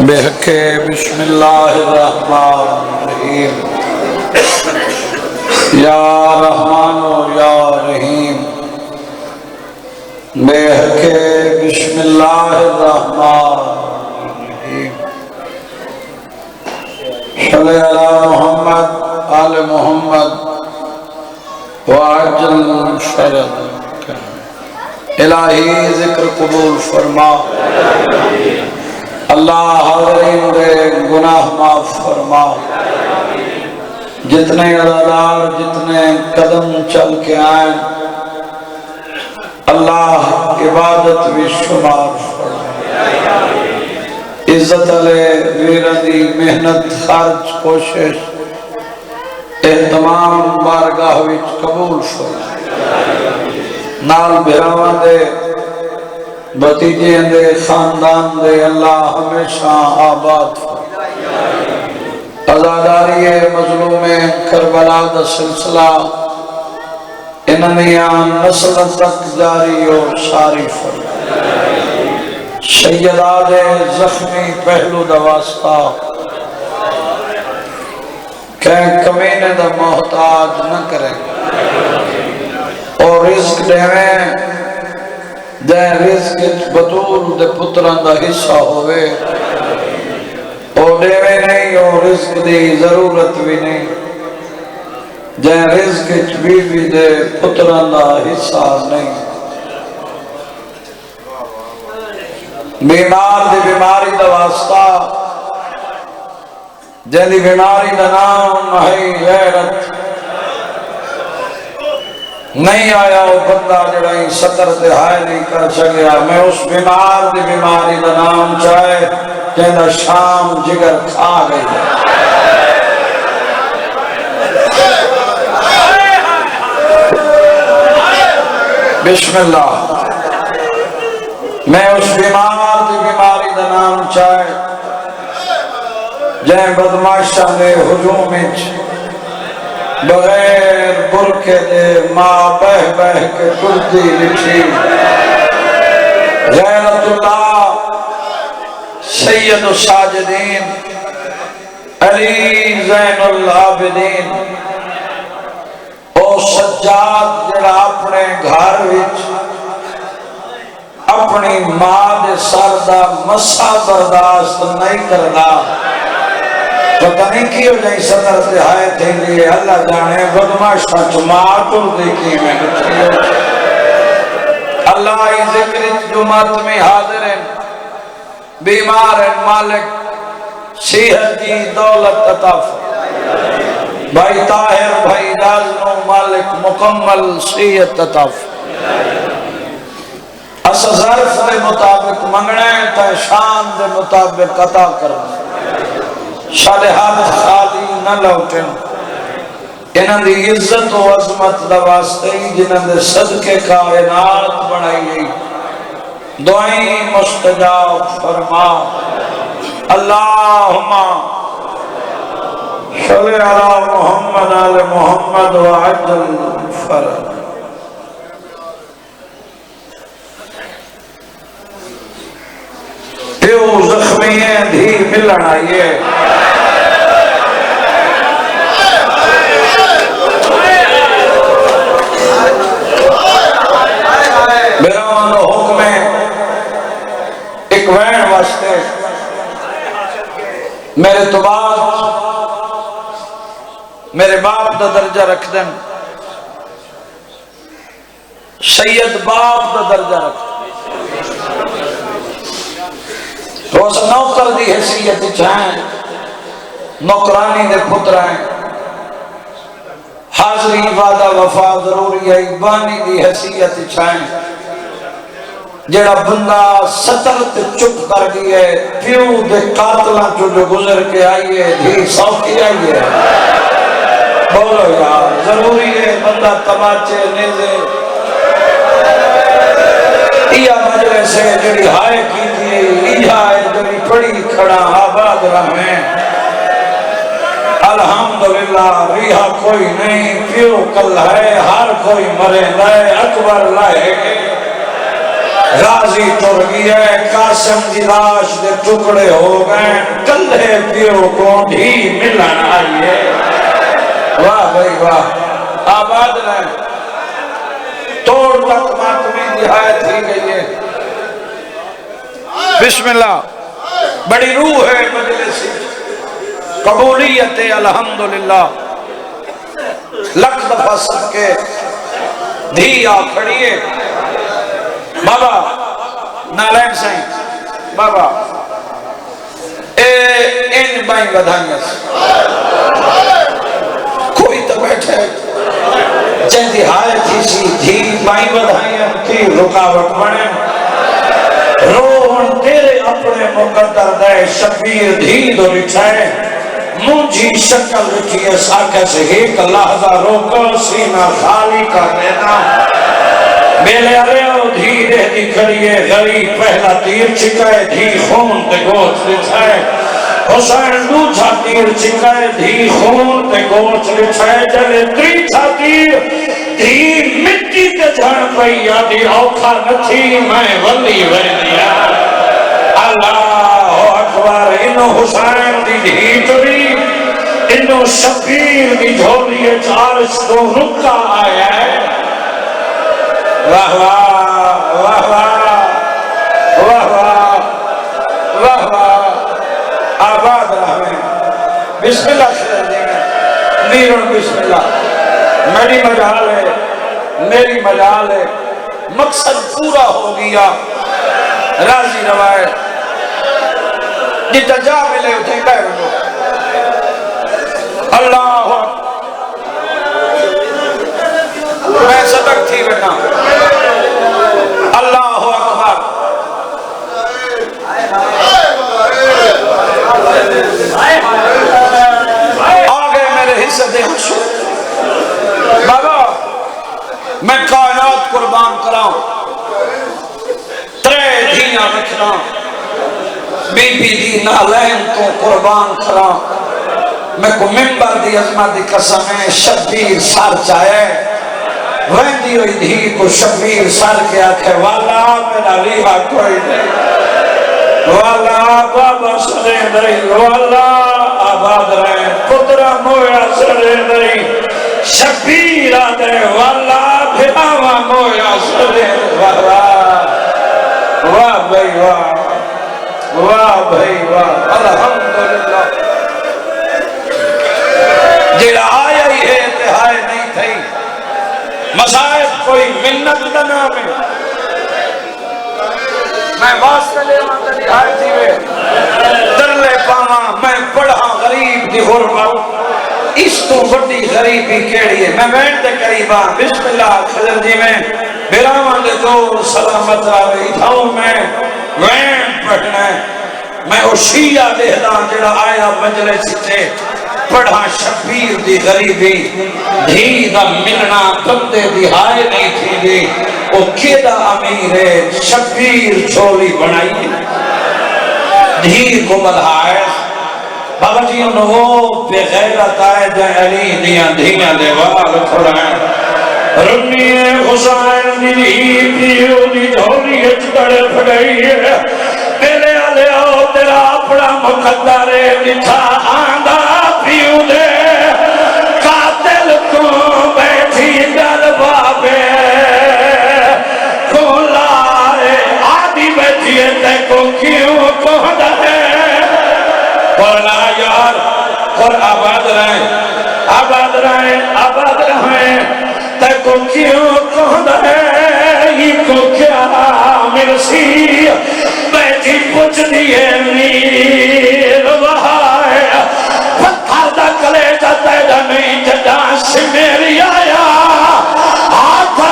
بحق بسم اللہ الرحمن الرحیم یا رحمان و یا رحیم بحق بسم اللہ الرحمن الرحیم صلی علی محمد آل محمد وعجل شرد الہی ذکر قبول فرما اللہ حاضرین دے گناہ معاف فرما جتنے عزادار جتنے قدم چل کے آئیں اللہ عبادت بھی شمار فرما عزت علیہ ویردی محنت خرچ کوشش اہتمام بارگاہ وچ قبول فرما نال بھراواں دے بھتیجے دے خاندان دے اللہ ہمیشہ آباد فرما عزاداری مظلوم کربلا دا سلسلہ انہیاں نسل تک جاری اور ساری فرما شیداد زخمی پہلو دا واسطہ کہ کمینے دا محتاج نہ کریں اور رزق دیویں دے رزق بطول دے پتران دا حصہ ہوئے اور دیویں نہیں اور رزق دی ضرورت بھی نہیں دے رزق بھی دے پتران دا حصہ نہیں بیمار دی بیماری دا واسطہ جنہی بیماری دا نام ہے غیرت نہیں آیا وہ بندہ جڑائی سطر تے ہائے نہیں کر سکیا میں اس بیمار دی بیماری دا نام چاہے جنہا شام جگر کھا گئی بسم اللہ میں اس بیمار دی بیماری دا نام چاہے جنہا بدماشاں دے ہجوم اچ بغیر برکے دے ماں بہ بہ کے کردی لکھی غیرت اللہ سید الساجدین علی زین العابدین او سجاد جڑا اپنے گھر وچ اپنی ماں دے سر دا مسا برداشت نہیں کرنا پتہ نہیں کی ہو جائیں صدر سے آئے تھے لیے اللہ جانے بدماشتہ چماتر دیکھی میں نچھی اللہ ہی ذکر جمعت میں حاضر ہیں بیمار ہیں مالک صحت کی دولت عطا بھائی طاہر بھائی رازنو مالک مکمل صحت عطا اس ظرف دے مطابق منگنے تا شان دے مطابق عطا کرنا صالحات خالی نہ لوٹیں انہاں دی عزت و عظمت دا واسطے جنہاں دے صدقے کائنات بنائی گئی دعائیں مستجاب فرما اللہم صلی علی محمد آل محمد وعجل فرج پیو زخمی ہیں دھی ملن آئیے بیران حکم ایک وین واسطے میرے تو بعد میرے باپ دا درجہ رکھ دیں سید باپ دا درجہ رکھ دیں روز نوکر دی حیثیت چاہیں نوکرانی دے پتر ہیں حاضری وعدہ وفا ضروری ہے بانی دی حیثیت چاہیں جڑا بندہ سطرت چپ کر گئی ہے پیو دے قاتلہ جو گزر کے آئیے دھی سوکی آئیے بولو یار ضروری ہے بندہ تماچے نیزے یا مجلس ہے جڑی ہائے کی تھی یا جڑی پڑی کھڑا آباد رہیں الحمدللہ ریحہ کوئی نہیں پیو کل ہے ہر کوئی مرے لائے اکبر لائے غازی ٹر گیا ہے، قاسم دی لاش دے ٹکڑے ہو گئے، کلے پیو کو بھی ملن آئیے۔ واہ بھائی واہ، آباد رہے، توڑ تک ماتمی نہایت ہی گئی ہے۔ بسم اللہ، بڑی روح ہے مجلس قبولیت الحمدللہ، لکھ دفعہ سب کے دھی آ کھڑیے۔ بابا نالین سائیں بابا ان بائیں بدھائیں کوئی تو بیٹھے جن دی ہائے تھی سی دھی بائیں بدھائیں کی رکاوٹ بنے روحن تیرے اپنے مقدر دے شبیر دھی دو لٹھائے مجھی شکل رکھیے ساکھے سے ایک لحظہ روکو سینہ خالی کر دینا میلے آرہو دھی دے دی کھڑیے غریب پہلا تیر چکائے دھی خون تے گوچ لچھائے حسین دوچھا تیر چکائے دھی خون تے گوچ لچھائے جلے تریچھا تیر دھی مٹی تے جھن پئی آدھی اوکھا نتھی میں ولی ویدیا اللہ اکبر انہوں حسین دی دھی تری انہوں شبیر دی جھولیے چارش کو رکا آیا ہے واہ واہ واہ واہ واہ واہ واہ آباد رہے بسم اللہ شروع دیئے نیرون بسم اللہ میری مجال ہے میری مجال ہے مقصد پورا ہو گیا راضی روائے جتا جا ملے اٹھے گئے رہو اللہ میں صدق تھی بیٹا اللہ اکبر آگے میرے حصہ دے حشو بابا میں کائنات قربان کراؤں ترے دھیاں رکھنا بی بی دی نالین تو قربان کراؤں میں کو ممبر دی عظمت دی قسم ہے شبیر سار چاہے ویندی ہوئی دھی کو شبیر سار کے آکھے والا میرا لیوہ کوئی نہیں والا بابا سرے نہیں والا آباد رہے پترہ مویا سرے نہیں شبیر آدھے والا بھیاوہ مویا سرے والا واہ بھائی واہ بھائی واہ الحمدللہ جیڑا آیا ہی ہے اتحائے نہیں تھی مسائب کوئی منت نہ میں میں واسطہ لے وہاں تھی آئے تھی وے درلے پاما میں پڑھا غریب دی غربت اس تو بڑی غریبی کیڑی ہے میں بیٹھ دے قریبا بسم اللہ خضر جی میں بیرامان دے دور سلامت راوی تھاؤں میں وین پڑھنا ہے میں او شیعہ دہدان جڑا آیا مجلس سے پڑھا شبیر دی غریبی دھی دا ملنا بندے دی ہائے نہیں تھی دی او کیدہ امیر ہے شبیر چھولی بنائی دھی کو بدھائے بابا جی انہوں بے غیرت آئے جائے علی دیاں دھیاں دے وال کھڑائیں رنی حسین دی دھی پیو دی جھولی اچھڑے پھڑائی ہے میرے آلے آؤ تیرا اپنا مقدر لکھا آندہ پیو دے قاتل کو بیٹھی گل بابے کو لائے آدھی بیٹھی تے کو کیوں کہہ دے قرآن یار اور آباد رہیں تے کو کیوں کہہ دے یہ کو کیا مرسی بیٹھی پوچھ دیئے میر وہائے پتھر دا کلے جاتے جا نہیں جدا سے میری آیا آتا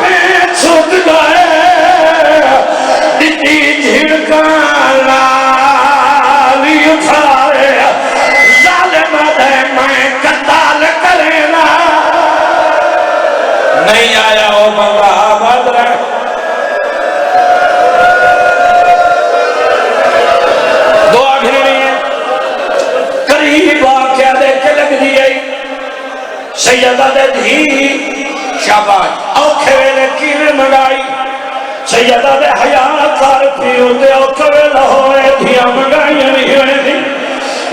پہ چھوٹ گئے دیتی جھڑکا لالی اٹھائے ظالم دے میں قتال کرینا نہیں آیا او بندہ آباد رہے دعا گھرنی ہے قریب آکیا دے کے لگ دیئے سیدہ دے دھی شاباش اوکھے ویلے کینے مگائی سیدہ دے حیات کار پیو دے اوکوے لہوئے دھیا مگائیں نہیں ہوئے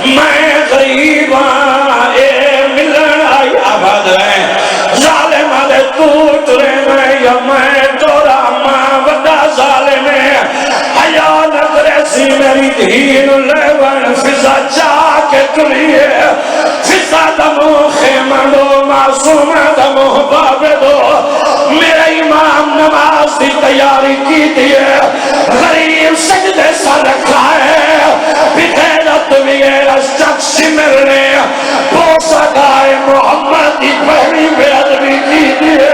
میں غریب اے ملن آئی آباد رہے ظالم دے توٹ رہے یا میں تورا ماں وڈا ظالم حیا نظر سی میری دین لیون فضا چاہ کے تلیے فضا دمو خیمہ دو معصوم دمو بابے دو میرا امام نماز دی تیاری کی دیئے غریب سجدے سا رکھا ہے بغیرت ویر شخص مرنے بوسا گائے محمد دی پہلی بے ادبی کی دیئے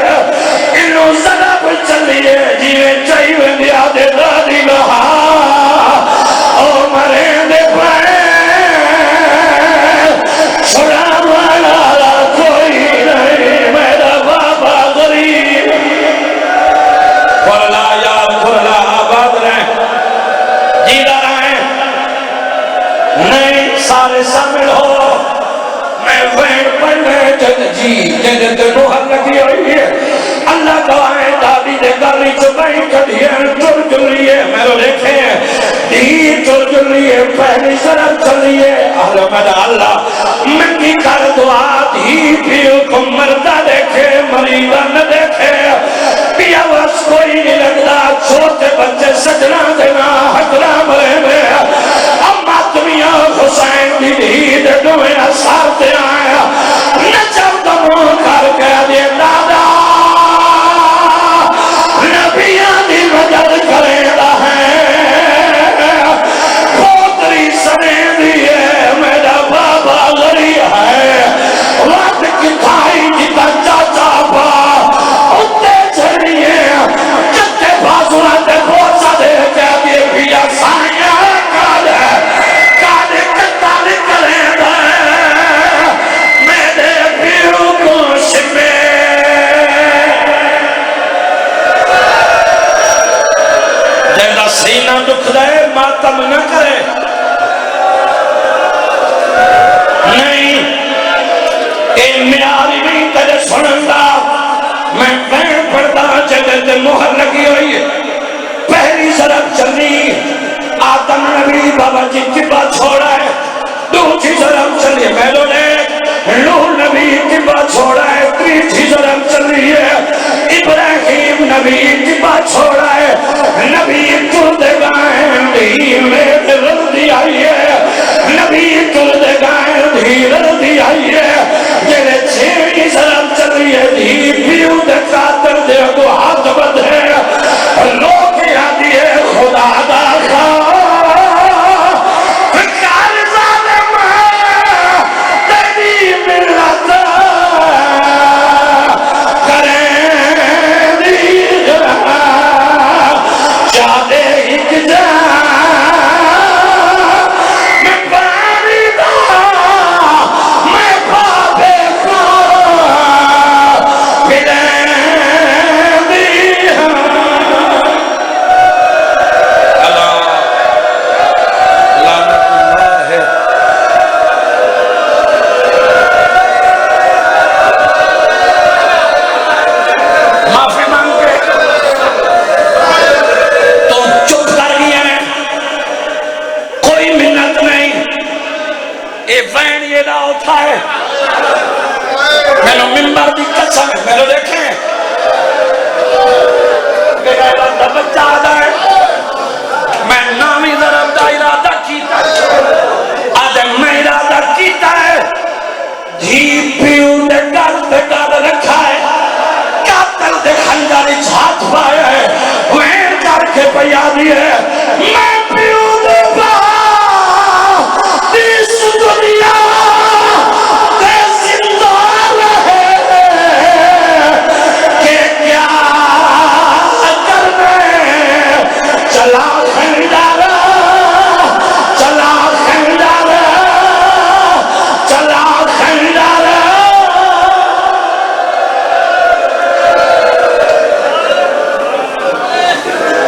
انہوں ضرب چلیے جیوے چاہیے دیا دے دادی لہا او مرے دے پائے چھڑا والا کوئی نہیں میرا بابا غریب کھرلا یاد کھرلا آباد رہے جیدہ رہے نہیں سارے شامل ہو میں وین پڑھنے جد جی جد نوحر لگی ہوئی ہے اللہ دوائیں دادی دے گالی چبائیں کھڑیے چل جلیے میرے دیکھیں دی چل جلیے پہلی سرم چلیے احلمد اللہ منگی کر دعا دی پیو کو مردہ دیکھے مریضہ نہ دیکھے پیا وس کوئی نہیں لگتا چھوٹے بچے سجنا دینا حجرہ مرے میں اما دنیا حسین دی دید دوئے سارتے آیا نچب دمو کر کے دے دادا نبیان دی مدد کرے رہے پوتری سنے دیئے میرا بابا غریب ہے وقت کی تھائی جتا چاچا پا اتے چلیے جتے بازونا تے بوچا دے کے دیئے بھیا سائیہ کالے کالے کتال کرے دے میرے پیو کو شمے جیدہ سینہ دکھ دے ماتم نہ کرے نہیں اے میاری نہیں تجھے سنندہ میں بین پڑھتا جگہ مہر لگی ہوئی ہے پہلی ضرب چلی آدم نبی بابا جی کبا چھوڑا ہے دوسری ضرب چلی میلو نے نوح نبی کبا چھوڑا ہے تیسری ضرب چلی ہے ابراہیم نبی کبا چھوڑا ہے نبی تل دے گائیں دھیر رضی آئی ہے نبی تل دے گائیں دھیر رضی آئی ہے جیلے چھوڑی ضرب چلی ہے دھیر پیو دے قاتل دے دو ہاتھ بد ہے لوگ یادی ہے خدا دا کار ظالم تیری ملت کریں دی چاہے ایک جا میں پانی دا میں پاپے کو پھریں دی اللہ لعنت اللہ ہے معافی مانگ کے تو چپ کر گیا ہے کوئی منت نہیں اے وین یہ نہ ہوتا ہے میں نے ممبر دی قسم ہے میں نے دیکھیں میرا ارادہ بچہ آدھا ہے میں نامی ضرب دا ارادہ کیتا ہے آدھے میں ارادہ کیتا ہے دھی پیو دے گل رکھا ہے قاتل دے خنجر ہاتھ پایا ہے وین کر کے پیا دی ہے میں